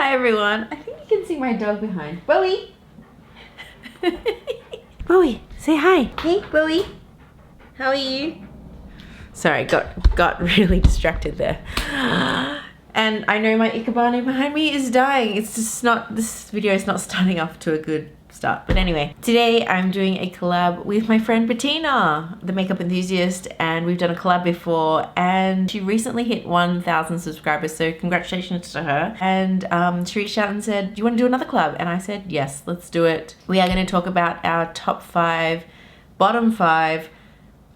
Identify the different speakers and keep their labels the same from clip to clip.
Speaker 1: Hi everyone. I think you can see my dog behind. Bowie! Bowie, say hi. Hey, Bowie. How are you? Sorry, got really distracted there. And I know my Ikebana behind me is dying. It's just not, this video is not starting off to a good start. But anyway, today I'm doing a collab with my friend Bettina, the makeup enthusiast, and we've done a collab before, and she recently hit 1,000 subscribers, so congratulations to her. And she reached out and said, do you want to do another collab? And I said, yes, let's do it. We are going to talk about our top 5, bottom 5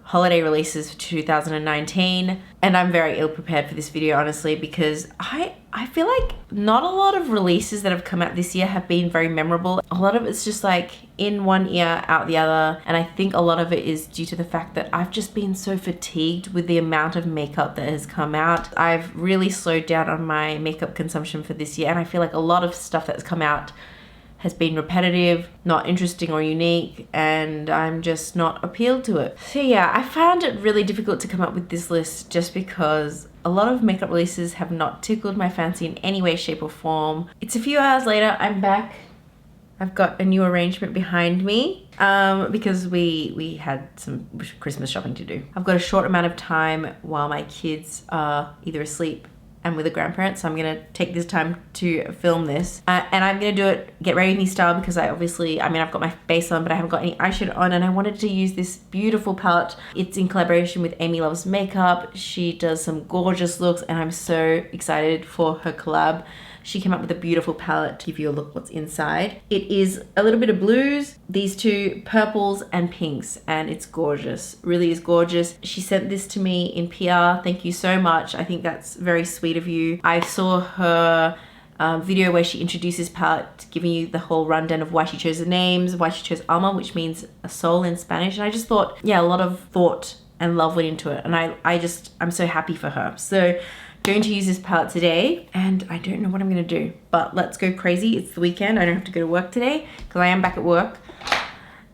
Speaker 1: holiday releases for 2019, and I'm very ill prepared for this video, honestly, because I feel like not a lot of releases that have come out this year have been very memorable. A lot of it's just like in one ear, out the other, and I think a lot of it is due to the fact that I've just been so fatigued with the amount of makeup that has come out. I've really slowed down on my makeup consumption for this year, and I feel like a lot of stuff that's come out has been repetitive, not interesting or unique, and I'm just not appealed to it. So yeah, I found it really difficult to come up with this list just because a lot of makeup releases have not tickled my fancy in any way, shape or form. It's a few hours later, I'm back. I've got a new arrangement behind me because we had some Christmas shopping to do. I've got a short amount of time while my kids are either asleep and with a grandparent, so I'm gonna take this time to film this, and I'm gonna do it get ready with me style, because I've got my base on but I haven't got any eyeshadow on, and I wanted to use this beautiful palette. It's in collaboration with Amy Loves Makeup. She does some gorgeous looks and I'm so excited for her collab. She came up with a beautiful palette to give you a look what's inside. It is a little bit of blues, these two purples and pinks, and it's gorgeous, really is gorgeous. She sent this to me in PR, thank you so much. I think that's very sweet of you. I saw her video where she introduces palette, giving you the whole rundown of why she chose the names, why she chose Alma, which means a soul in Spanish, and I just thought, yeah, a lot of thought and love went into it, and I'm so happy for her. So going to use this palette today, and I don't know what I'm gonna do, but let's go crazy. It's the weekend, I don't have to go to work today because I am back at work,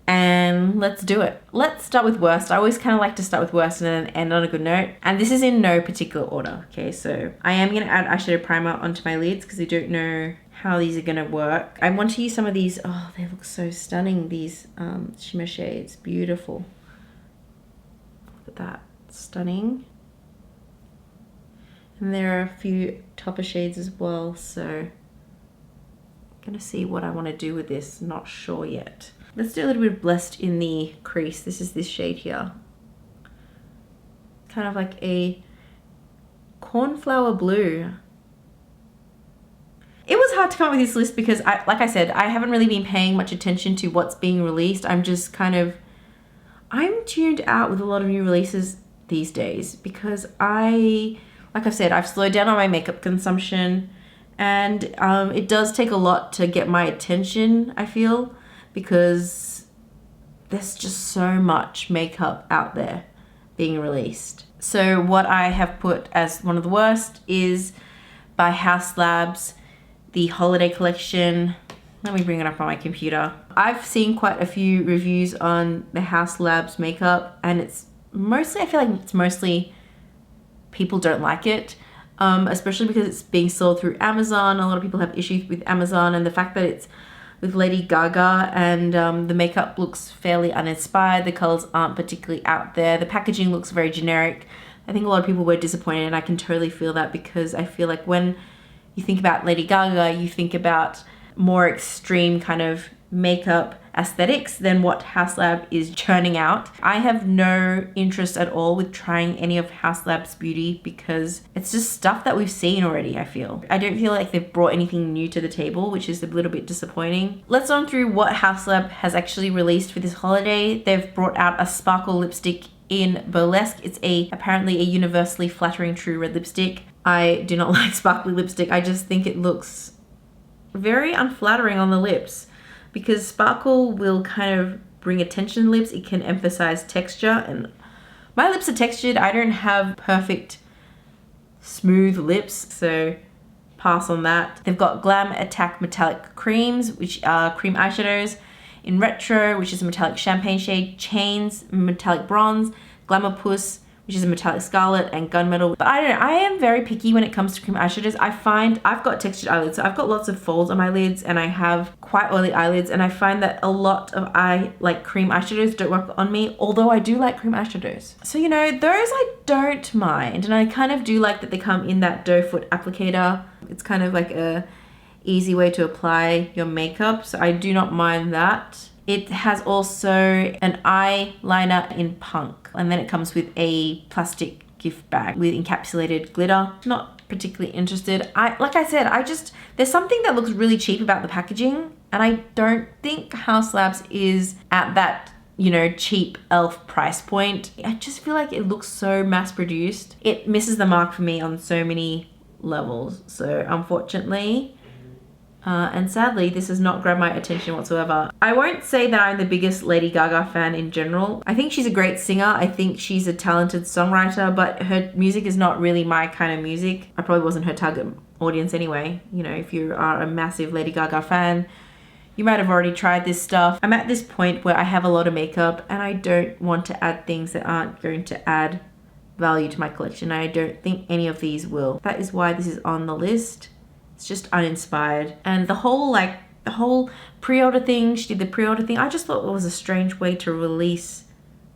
Speaker 1: and let's do it. Let's start with worst. I always kind of like to start with worst and then end on a good note, and this is in no particular order. Okay, so I am gonna add eyeshadow primer onto my lids because I don't know how these are gonna work. I want to use some of these, oh, they look so stunning, these shimmer shades, beautiful. Look at that, stunning. And there are a few topper shades as well, so I'm gonna see what I want to do with this, not sure yet. Let's do a little bit of Blessed in the crease. This is this shade here. Kind of like a cornflower blue. It was hard to come up with this list because, like I said, I haven't really been paying much attention to what's being released. I'm tuned out with a lot of new releases these days because like I've said, I've slowed down on my makeup consumption, and it does take a lot to get my attention, I feel, because there's just so much makeup out there being released. So what I have put as one of the worst is by Haus Labs, the holiday collection. Let me bring it up on my computer. I've seen quite a few reviews on the Haus Labs makeup, and it's mostly, I feel like it's mostly people don't like it, especially because it's being sold through Amazon. A lot of people have issues with Amazon, and the fact that it's with Lady Gaga, and the makeup looks fairly uninspired. The colors aren't particularly out there. The packaging looks very generic. I think a lot of people were disappointed, and I can totally feel that, because I feel like when you think about Lady Gaga, you think about more extreme kind of makeup aesthetics than what Haus Lab is churning out. I have no interest at all with trying any of Haus Lab's beauty because it's just stuff that we've seen already, I feel. I don't feel like they've brought anything new to the table, which is a little bit disappointing. Let's run through what Haus Lab has actually released for this holiday. They've brought out a sparkle lipstick in Burlesque. It's apparently a universally flattering true red lipstick. I do not like sparkly lipstick. I just think it looks very unflattering on the lips, because sparkle will kind of bring attention to lips. It can emphasize texture, and my lips are textured. I don't have perfect smooth lips, so pass on that. They've got Glam Attack Metallic Creams, which are cream eyeshadows, in Retro, which is a metallic champagne shade, Chains Metallic Bronze, Glamour Puss, which is a metallic scarlet and gunmetal. But I don't know, I am very picky when it comes to cream eyeshadows. I find I've got textured eyelids, so I've got lots of folds on my lids and I have quite oily eyelids, and I find that a lot of cream eyeshadows don't work on me, although I do like cream eyeshadows. So you know, those I don't mind, and I kind of do like that they come in that doe foot applicator. It's kind of like a easy way to apply your makeup, so I do not mind that. It has also an eyeliner in punk, and then it comes with a plastic gift bag with encapsulated glitter. Not particularly interested. Like I said, there's something that looks really cheap about the packaging, and I don't think Haus Labs is at that, you know, cheap elf price point. I just feel like it looks so mass produced. It misses the mark for me on so many levels. So unfortunately, and sadly, this has not grabbed my attention whatsoever. I won't say that I'm the biggest Lady Gaga fan in general. I think she's a great singer. I think she's a talented songwriter, but her music is not really my kind of music. I probably wasn't her target audience anyway. You know, if you are a massive Lady Gaga fan, you might have already tried this stuff. I'm at this point where I have a lot of makeup and I don't want to add things that aren't going to add value to my collection. I don't think any of these will. That is why this is on the list. It's just uninspired. And the whole pre-order thing, she did the pre-order thing, I just thought it was a strange way to release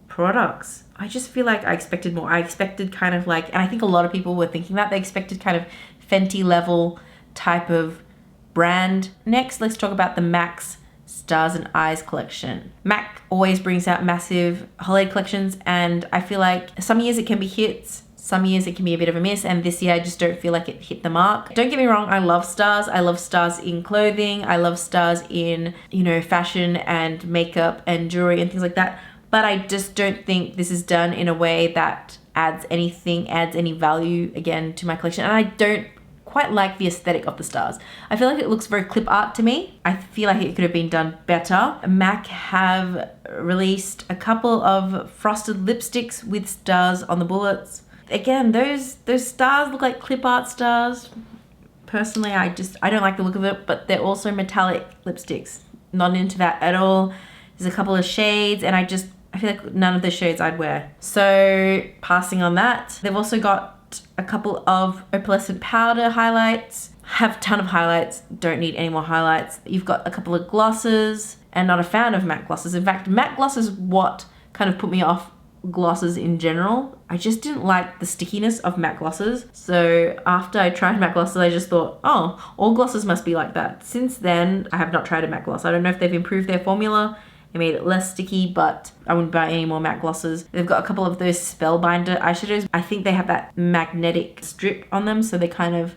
Speaker 1: products. I just feel like I expected more. I expected kind of like, and I think a lot of people were thinking that, they expected kind of Fenty level type of brand. Next, let's talk about the MAC's Stars and Eyes collection. MAC always brings out massive holiday collections, and I feel like some years it can be hits, some years it can be a bit of a miss, and this year I just don't feel like it hit the mark. Don't get me wrong, I love stars. I love stars in clothing. I love stars in, you know, fashion and makeup and jewelry and things like that. But I just don't think this is done in a way that adds any value again to my collection. And I don't quite like the aesthetic of the stars. I feel like it looks very clip art to me. I feel like it could have been done better. MAC have released a couple of frosted lipsticks with stars on the bullets. Again, those stars look like clip art stars. Personally, I don't like the look of it, but they're also metallic lipsticks. Not into that at all. There's a couple of shades, and I feel like none of the shades I'd wear. So passing on that. They've also got a couple of opalescent powder highlights. Have a ton of highlights, don't need any more highlights. You've got a couple of glosses, and not a fan of matte glosses. In fact, matte gloss is what kind of put me off glosses in general. I just didn't like the stickiness of matte glosses. So after I tried matte glosses, I just thought, oh, all glosses must be like that. Since then, I have not tried a matte gloss. I don't know if they've improved their formula. It made it less sticky, but I wouldn't buy any more matte glosses. They've got a couple of those Spellbinder eyeshadows. I think they have that magnetic strip on them, so they kind of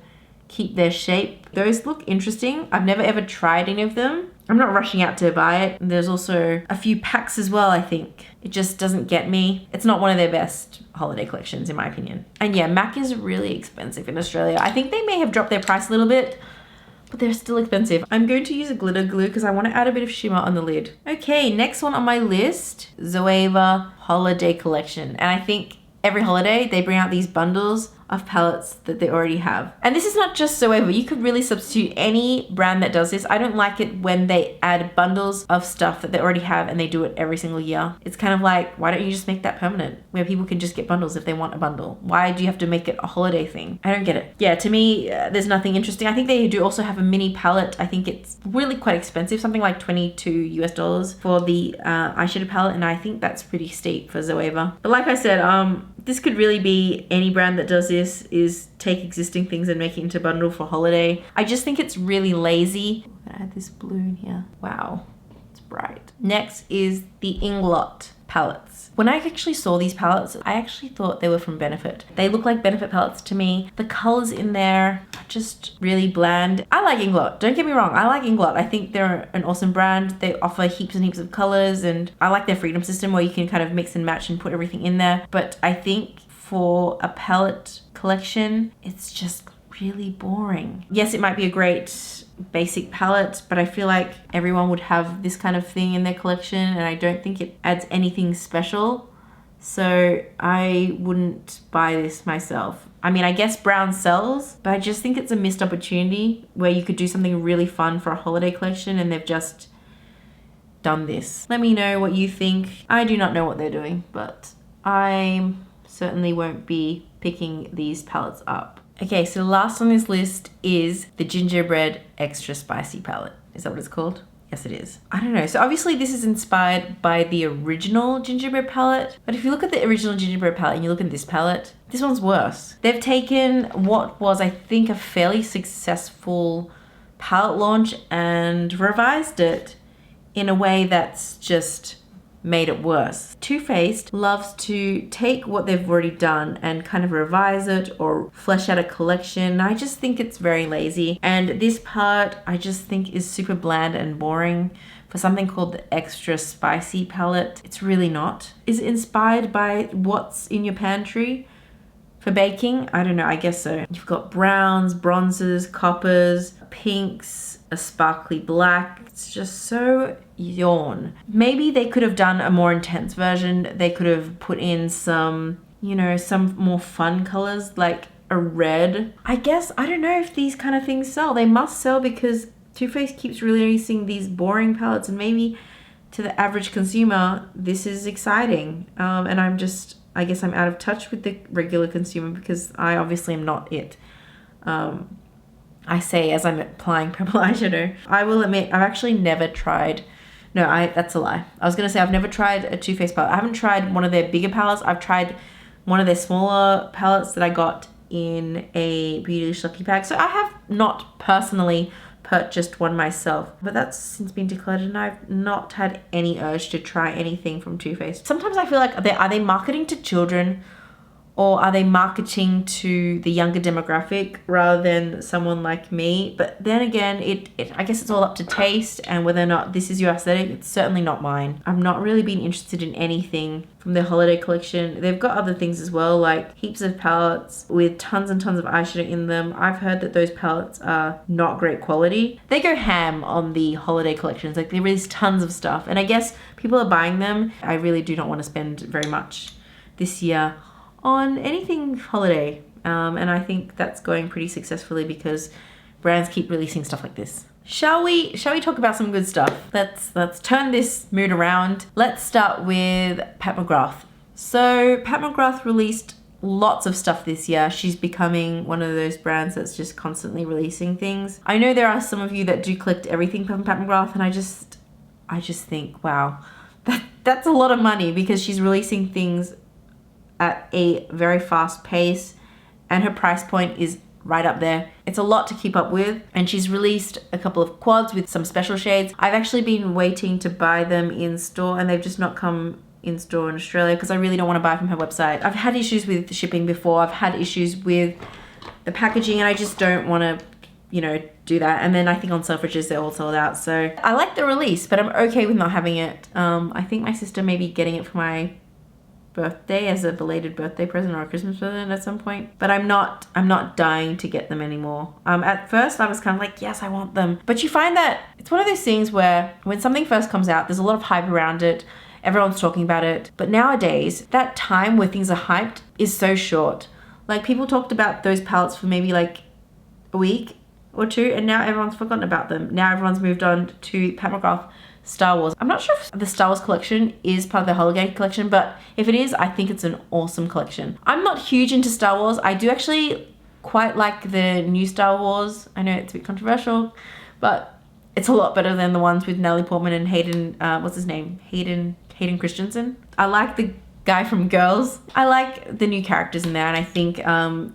Speaker 1: keep their shape. Those look interesting. I've never ever tried any of them. I'm not rushing out to buy it. There's also a few packs as well, I think. It just doesn't get me. It's not one of their best holiday collections, in my opinion. And yeah, MAC is really expensive in Australia. I think they may have dropped their price a little bit, but they're still expensive. I'm going to use a glitter glue because I want to add a bit of shimmer on the lid. Okay, next one on my list, Zoeva Holiday Collection. And I think every holiday they bring out these bundles of palettes that they already have. And this is not just Zoeva. You could really substitute any brand that does this. I don't like it when they add bundles of stuff that they already have and they do it every single year. It's kind of like, why don't you just make that permanent, where people can just get bundles if they want a bundle? Why do you have to make it a holiday thing? I don't get it. Yeah, to me, there's nothing interesting. I think they do also have a mini palette. I think it's really quite expensive, something like $22 US for the eyeshadow palette, and I think that's pretty steep for Zoeva. But like I said, this could really be any brand that does this, is take existing things and make it into a bundle for holiday. I just think it's really lazy. I'm gonna add this blue in here. Wow, it's bright. Next is the Inglot palettes. When I actually saw these palettes, I actually thought they were from Benefit. They look like Benefit palettes to me. The colors in there are just really bland. I like Inglot, don't get me wrong, I like Inglot. I think they're an awesome brand. They offer heaps and heaps of colors, and I like their freedom system where you can kind of mix and match and put everything in there. But I think for a palette collection, it's just really boring. Yes, it might be a great basic palette, but I feel like everyone would have this kind of thing in their collection, and I don't think it adds anything special. So I wouldn't buy this myself. I mean, I guess brown sells, but I just think it's a missed opportunity where you could do something really fun for a holiday collection, and they've just done this. Let me know what you think. I do not know what they're doing, but I'm certainly won't be picking these palettes up. Okay, so last on this list is the Gingerbread Extra Spicy palette. Is that what it's called? Yes, it is. I don't know. So obviously this is inspired by the original Gingerbread palette. But if you look at the original Gingerbread palette and you look at this palette, this one's worse. They've taken what was, I think, a fairly successful palette launch and revised it in a way that's just made it worse. Too Faced loves to take what they've already done and kind of revise it or flesh out a collection. I just think it's very lazy. And this palette I just think is super bland and boring for something called the Extra Spicy palette. It's really not. Is it inspired by what's in your pantry for baking? I don't know, I guess so. You've got browns, bronzes, coppers, pinks, a sparkly black. It's just so yawn. Maybe they could have done a more intense version. They could have put in some, you know, some more fun colors like a red. I guess, I don't know if these kind of things sell. They must sell because Too Faced keeps releasing these boring palettes, and maybe to the average consumer this is exciting. And I guess I'm out of touch with the regular consumer because I obviously am not it. I say as I'm applying purple eyeshadow. I will admit, I've actually never tried, that's a lie. I was gonna say I've never tried a Too Faced palette. I haven't tried one of their bigger palettes. I've tried one of their smaller palettes that I got in a Beauty Lucky pack. So I have not personally purchased one myself, but that's since been declared and I've not had any urge to try anything from Too Faced. Sometimes I feel like, are they marketing to children? Or are they marketing to the younger demographic rather than someone like me? But then again, I guess it's all up to taste and whether or not this is your aesthetic. It's certainly not mine. I've not really been interested in anything from their holiday collection. They've got other things as well, like heaps of palettes with tons and tons of eyeshadow in them. I've heard that those palettes are not great quality. They go ham on the holiday collections. Like they release tons of stuff. And I guess people are buying them. I really do not want to spend very much this year on anything holiday, and I think that's going pretty successfully because brands keep releasing stuff like this. Shall we talk about some good stuff? Let's turn this mood around. Let's start with Pat McGrath. So Pat McGrath released lots of stuff this year. She's becoming one of those brands that's just constantly releasing things. I know there are some of you that do collect everything from Pat McGrath, and I just think, wow, that's a lot of money because she's releasing things at a very fast pace and her price point is right up there. It's a lot to keep up with, and she's released a couple of quads with some special shades. I've actually been waiting to buy them in store and they've just not come in store in Australia because I really don't want to buy from her website. I've had issues with the shipping before. I've had issues with the packaging and I just don't want to, you know, do that. And then I think on Selfridges they're all sold out. So I like the release, but I'm okay with not having it. I think my sister may be getting it for my birthday as a belated birthday present or a Christmas present at some point, but I'm not dying to get them anymore. At first I was kind of like, yes, I want them, but you find that it's one of those things where when something first comes out, there's a lot of hype around it, everyone's talking about it, but nowadays that time where things are hyped is so short. Like people talked about those palettes for maybe like a week or two, and now everyone's forgotten about them. Now everyone's moved on to Pat McGrath Star Wars. I'm not sure if the Star Wars collection is part of the holiday collection, but if it is, I think it's an awesome collection. I'm not huge into Star Wars. I do actually quite like the new Star Wars. I know it's a bit controversial, but it's a lot better than the ones with Natalie Portman and Hayden, what's his name? Hayden Christensen. I like the guy from Girls. I like the new characters in there, and I think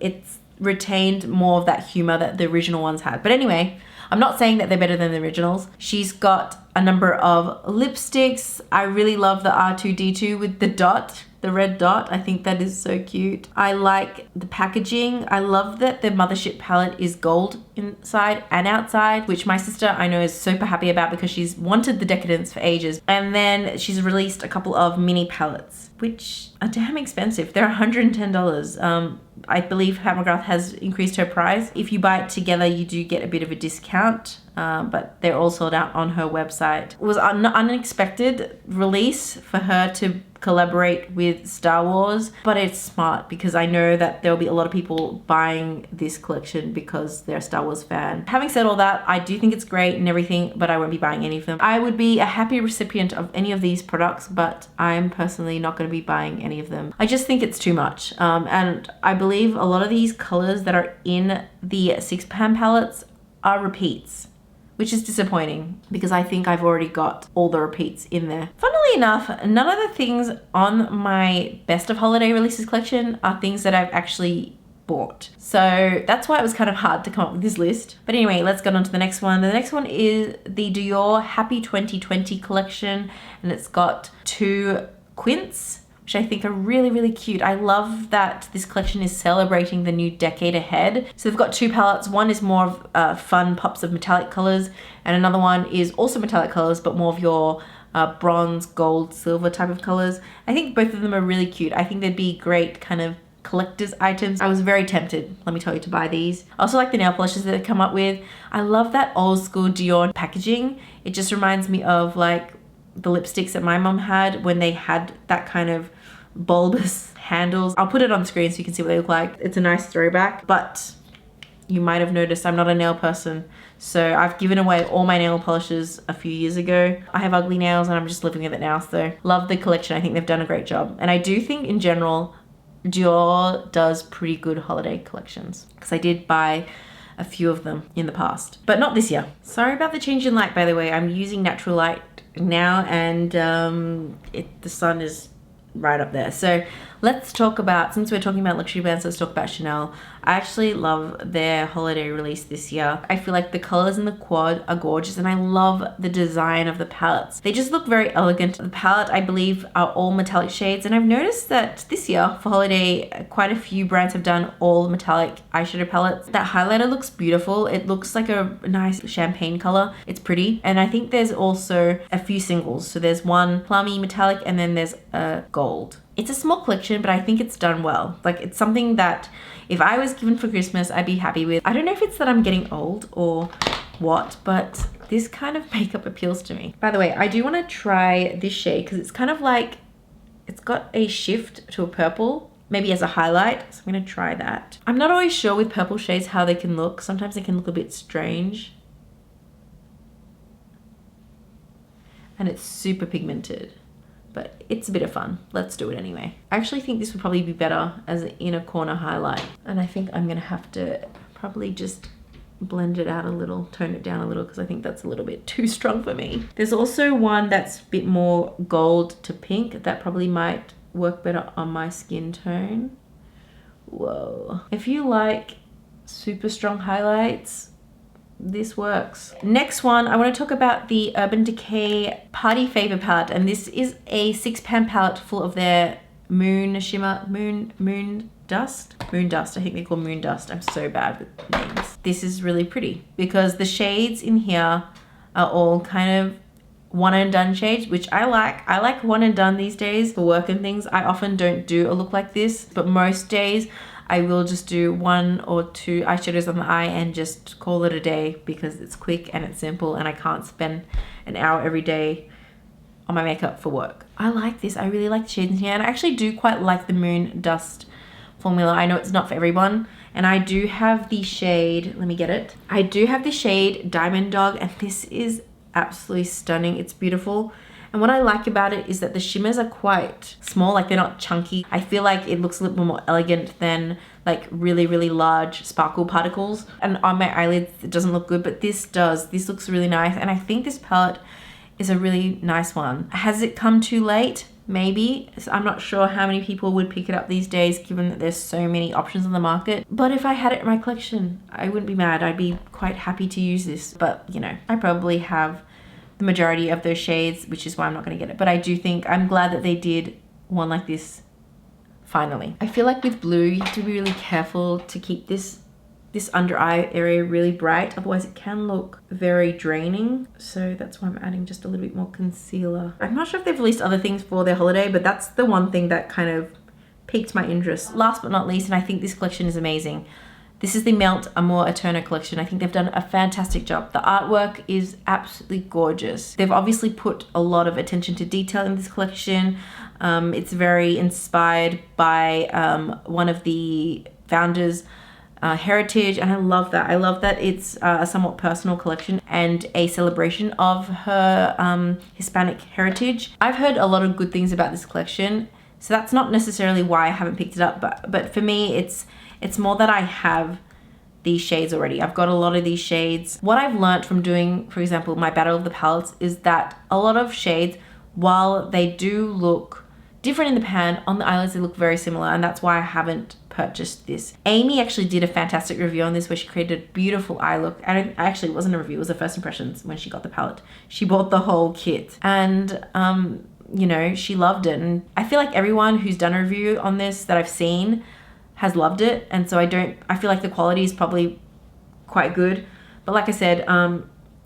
Speaker 1: it's retained more of that humor that the original ones had. But anyway, I'm not saying that they're better than the originals. She's got a number of lipsticks. I really love the R2-D2 with the dot, the red dot. I think that is so cute. I like the packaging. I love that the Mothership palette is gold inside and outside, which my sister I know is super happy about because she's wanted the Decadence for ages. And then she's released a couple of mini palettes, which are damn expensive. They're $110. I believe Pat McGrath has increased her price. If you buy it together, you do get a bit of a discount. but they're all sold out on her website. It was an unexpected release for her to collaborate with Star Wars, but it's smart because I know that there'll be a lot of people buying this collection because they're a Star Wars fan. Having said all that, I do think it's great and everything, but I won't be buying any of them. I would be a happy recipient of any of these products, but I'm personally not going to be buying any of them. I just think it's too much. And I believe a lot of these colors that are in the 6-pan palettes are repeats, which is disappointing because I think I've already got all the repeats in there. Funnily enough, none of the things on my best of holiday releases collection are things that I've actually bought. So that's why it was kind of hard to come up with this list. But anyway, let's get on to the next one. The next one is the Dior Happy 2020 collection, and it's got 2 quints, which I think are really, really cute. I love that this collection is celebrating the new decade ahead. So they've got 2 palettes. One is more of fun pops of metallic colors, and another one is also metallic colors, but more of your bronze, gold, silver type of colors. I think both of them are really cute. I think they'd be great kind of collector's items. I was very tempted, let me tell you, to buy these. I also like the nail polishes that they come up with. I love that old school Dior packaging. It just reminds me of like the lipsticks that my mom had when they had that kind of bulbous handles. I'll put it on the screen so you can see what they look like. It's a nice throwback, but you might have noticed I'm not a nail person. So I've given away all my nail polishes a few years ago. I have ugly nails and I'm just living with it now. So love the collection. I think they've done a great job. And I do think in general, Dior does pretty good holiday collections because I did buy a few of them in the past, but not this year. Sorry about the change in light, by the way. I'm using natural light now and the sun is right up there. So let's talk about, since we're talking about luxury brands, let's talk about Chanel. I actually love their holiday release this year. I feel like the colors in the quad are gorgeous and I love the design of the palettes. They just look very elegant. The palette, I believe, are all metallic shades, and I've noticed that this year for holiday, quite a few brands have done all metallic eyeshadow palettes. That highlighter looks beautiful. It looks like a nice champagne color. It's pretty. And I think there's also a few singles. So there's one plummy metallic and then there's a gold. It's a small collection, but I think it's done well. Like, it's something that if I was given for Christmas, I'd be happy with. I don't know if it's that I'm getting old or what, but this kind of makeup appeals to me. By the way, I do want to try this shade because it's kind of like, it's got a shift to a purple, maybe as a highlight. So I'm going to try that. I'm not always sure with purple shades how they can look. Sometimes they can look a bit strange. And it's super pigmented, but it's a bit of fun. Let's do it anyway. I actually think this would probably be better as an inner corner highlight. And I think I'm gonna have to probably just blend it out a little, tone it down a little, because I think that's a little bit too strong for me. There's also one that's a bit more gold to pink that probably might work better on my skin tone. Whoa. If you like super strong highlights, this works. Next one, I want to talk about the Urban Decay Party Favor palette, and this is a 6-pan palette full of their moon shimmer, moon dust. I think they call moon dust. I'm so bad with names. This is really pretty because the shades in here are all kind of one and done shades, which I like. I like one and done these days for work and things. I often don't do a look like this, but most days I will just do 1 or 2 eyeshadows on the eye and just call it a day because it's quick and it's simple and I can't spend an hour every day on my makeup for work. I like this. I really like the shades in here, and I actually do quite like the moon dust formula. I know it's not for everyone, and I do have the shade, let me get it. I do have the shade Diamond Dog, and this is absolutely stunning. It's beautiful. And what I like about it is that the shimmers are quite small, like they're not chunky. I feel like it looks a little bit more elegant than like really, really large sparkle particles. And on my eyelids, it doesn't look good, but this does. This looks really nice. And I think this palette is a really nice one. Has it come too late? Maybe. I'm not sure how many people would pick it up these days given that there's so many options on the market. But if I had it in my collection, I wouldn't be mad. I'd be quite happy to use this. But you know, I probably have the majority of those shades, which is why I'm not going to get it. But I do think I'm glad that they did one like this finally. I feel like with blue, you have to be really careful to keep this under eye area really bright. Otherwise it can look very draining. So that's why I'm adding just a little bit more concealer. I'm not sure if they've released other things for their holiday, but that's the one thing that kind of piqued my interest. Last but not least, and I think this collection is amazing, This is the Melt Amor Eterno collection. I think they've done a fantastic job. The artwork is absolutely gorgeous. They've obviously put a lot of attention to detail in this collection. It's very inspired by one of the founders' heritage, and I love that. I love that it's a somewhat personal collection and a celebration of her Hispanic heritage. I've heard a lot of good things about this collection, so that's not necessarily why I haven't picked it up, but for me it's more that I have these shades already. I've got a lot of these shades. What I've learned from doing, for example, my battle of the palettes, is that a lot of shades, while they do look different in the pan, on the eyelids they look very similar, and that's why I haven't purchased this. Amy actually did a fantastic review on this where she created a beautiful eye look. Actually, it wasn't a review, it was a first impressions when she got the palette. She bought the whole kit, and you know, she loved it, and I feel like everyone who's done a review on this that I've seen has loved it, and so I feel like the quality is probably quite good. But like I said,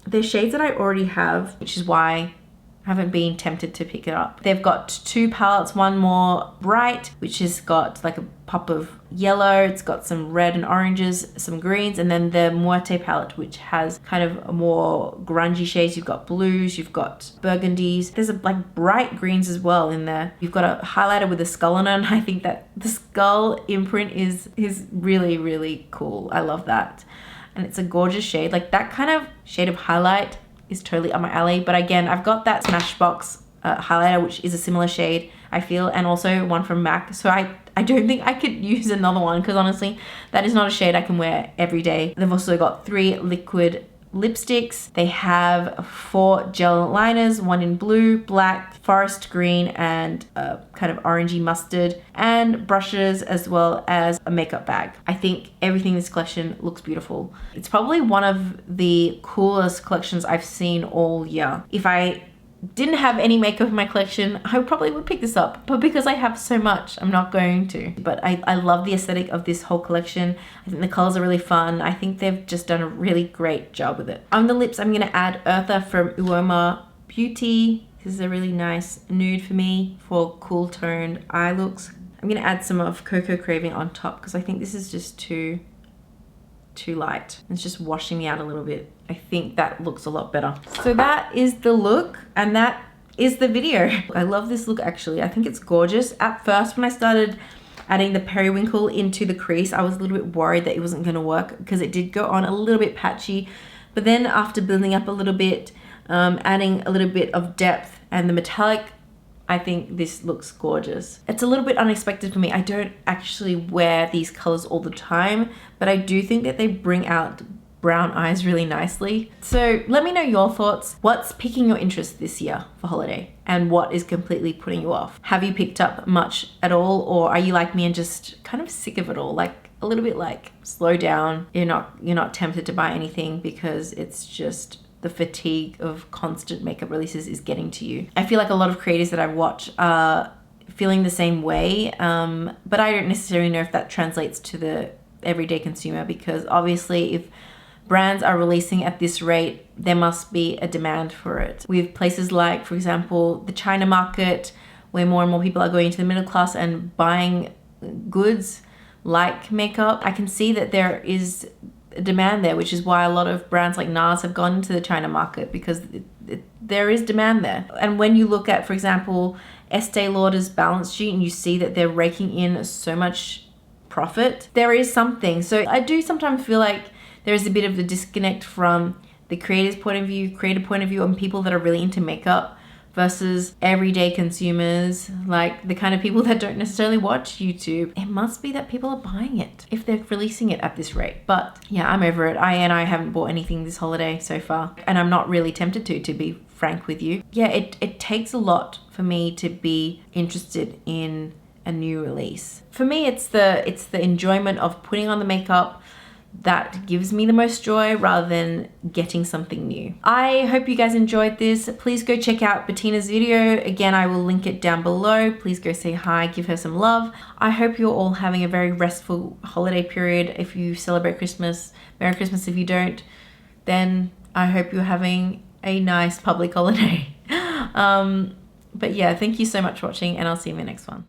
Speaker 1: there's shades that I already have, which is why I haven't been tempted to pick it up. They've got two palettes, one more bright, which has got like a pop of yellow, it's got some red and oranges, some greens, and then the Muerte palette, which has kind of a more grungy shades. You've got blues, you've got burgundies, there's like bright greens as well in there. You've got a highlighter with a skull on it, and I think that the skull imprint is really, really cool. I love that. And it's a gorgeous shade. Like that kind of shade of highlight is totally up my alley. But again, I've got that Smashbox highlighter, which is a similar shade, I feel, and also one from MAC. So I don't think I could use another one, because honestly, that is not a shade I can wear every day. They've also got 3 liquid lipsticks. They have 4 gel liners, one in blue, black, forest green, and kind of orangey mustard, and brushes, as well as a makeup bag. I think everything in this collection looks beautiful. It's probably one of the coolest collections I've seen all year. If I didn't have any makeup in my collection, I probably would pick this up, but because I have so much, I'm not going to. But I love the aesthetic of this whole collection. I think the colors are really fun. I think they've just done a really great job with it. On the lips, I'm gonna add Eartha from Uoma Beauty. This is a really nice nude for me for cool toned eye looks. I'm gonna add some of Cocoa Craving on top, because I think this is just too light. It's just washing me out a little bit. I think that looks a lot better. So that is the look, and that is the video. I love this look actually. I think it's gorgeous. At first, when I started adding the periwinkle into the crease, I was a little bit worried that it wasn't gonna work, because it did go on a little bit patchy. But then after building up a little bit, adding a little bit of depth and the metallic, I think this looks gorgeous. It's a little bit unexpected for me. I don't actually wear these colors all the time, but I do think that they bring out brown eyes really nicely. So let me know your thoughts. What's piquing your interest this year for holiday, and what is completely putting you off? Have you picked up much at all, or are you like me and just kind of sick of it all? Like a little bit like slow down. You're not tempted to buy anything because it's just the fatigue of constant makeup releases is getting to you. I feel like a lot of creators that I watch are feeling the same way, but I don't necessarily know if that translates to the everyday consumer, because obviously if brands are releasing at this rate, there must be a demand for it. We have places like, for example, the China market, where more and more people are going into the middle class and buying goods like makeup. I can see that there is a demand there, which is why a lot of brands like NARS have gone into the China market, because there is demand there. And when you look at, for example, Estee Lauder's balance sheet, and you see that they're raking in so much profit, there is something. So I do sometimes feel like there is a bit of a disconnect from the creator point of view, and people that are really into makeup versus everyday consumers, like the kind of people that don't necessarily watch YouTube. It must be that people are buying it if they're releasing it at this rate. But yeah, I'm over it. I haven't bought anything this holiday so far, and I'm not really tempted to be frank with you. Yeah, it takes a lot for me to be interested in a new release. For me, it's the enjoyment of putting on the makeup that gives me the most joy, rather than getting something new. I hope you guys enjoyed this. Please go check out Bettina's video. Again, I will link it down below. Please go say hi, give her some love. I hope you're all having a very restful holiday period. If you celebrate Christmas, Merry Christmas. If you don't, then I hope you're having a nice public holiday. But yeah, thank you so much for watching, and I'll see you in the next one.